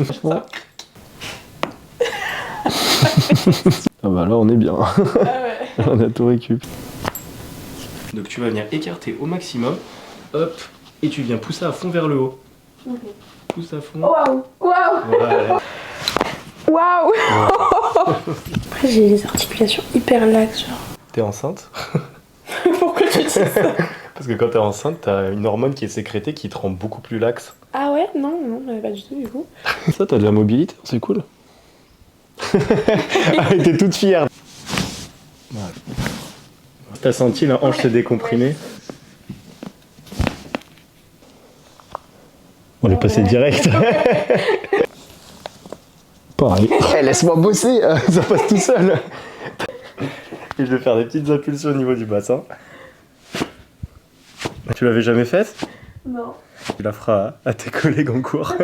Franchement. Ah bah là on est bien. Ah ouais. On a tout récup. Donc tu vas venir écarter au maximum. Hop. Et tu viens pousser à fond vers le haut. Pousse à fond. Waouh. Waouh. Voilà. Waouh. Après j'ai les articulations hyper laxes genre. T'es enceinte? Pourquoi tu dis ça? Parce que quand t'es enceinte, t'as une hormone qui est sécrétée qui te rend beaucoup plus laxe. Ah ouais? Non, pas du tout du coup. Ça, t'as de la mobilité, c'est cool. Ah, t'es toute fière. Voilà. T'as senti la hanche se décomprimer? On est passé direct. Pareil. Hey, laisse-moi bosser, ça passe tout seul. Et je vais faire des petites impulsions au niveau du bassin. Tu l'avais jamais faite? Non. Tu la feras à tes collègues en cours.